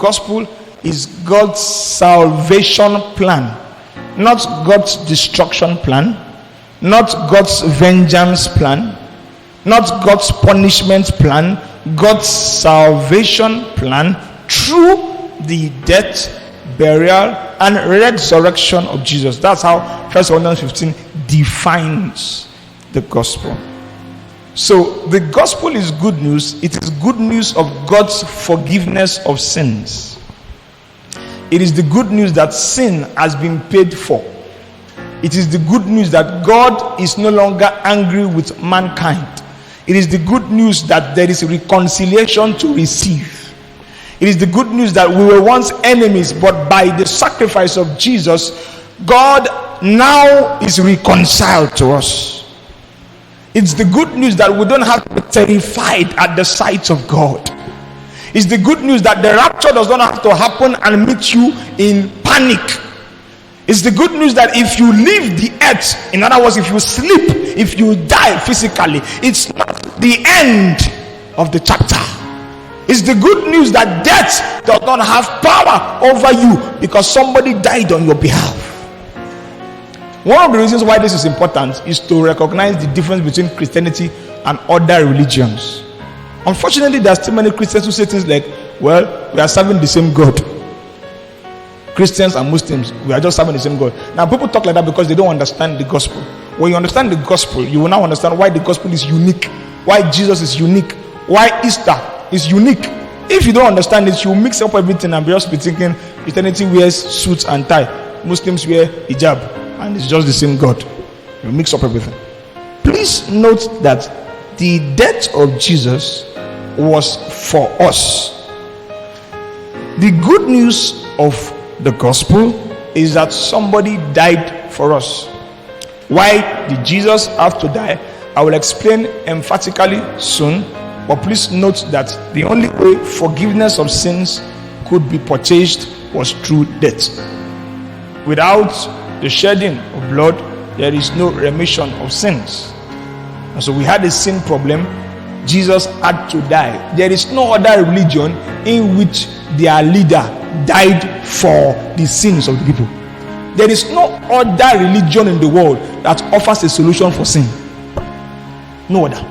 Gospel is God's salvation plan, not God's destruction plan, not God's vengeance plan, not God's punishment plan. God's salvation plan through the death, burial, and resurrection of Jesus. That's how 1 Corinthians 15 defines the gospel. So the gospel is good news. It is good news of God's forgiveness of sins. It is the good news that sin has been paid for. It is the good news that God is no longer angry with mankind. It is the good news that there is reconciliation to receive. It is the good news that we were once enemies, but by the sacrifice of Jesus, God now is reconciled to us. It's the good news that we don't have to be terrified at the sight of God. It's the good news that the rapture does not have to happen and meet you in panic. It's the good news that if you leave the earth, in other words, if you sleep, if you die physically, it's not the end of the chapter. It's the good news that death does not have power over you because somebody died on your behalf. One of the reasons why this is important is to recognize the difference between Christianity and other religions. Unfortunately, there are still many Christians who say things like, well, we are serving the same God. Christians and Muslims, we are just serving the same God. Now, people talk like that because they don't understand the gospel. When you understand the gospel, you will now understand why the gospel is unique, why Jesus is unique, why Easter is unique. If you don't understand it, you mix up everything and just be thinking Christianity wears suits and tie, Muslims wear hijab, and it's just the same God. You mix up everything. Please note that the death of Jesus was for us. The good news of the gospel is that somebody died for us. Why did Jesus have to die? I will explain emphatically soon, but please note that the only way forgiveness of sins could be purchased was through death. Without the shedding of blood, there is no remission of sins. And so we had a sin problem. Jesus had to die. There is no other religion in which their leader died for the sins of the people. There is no other religion in the world that offers a solution for sin. No other.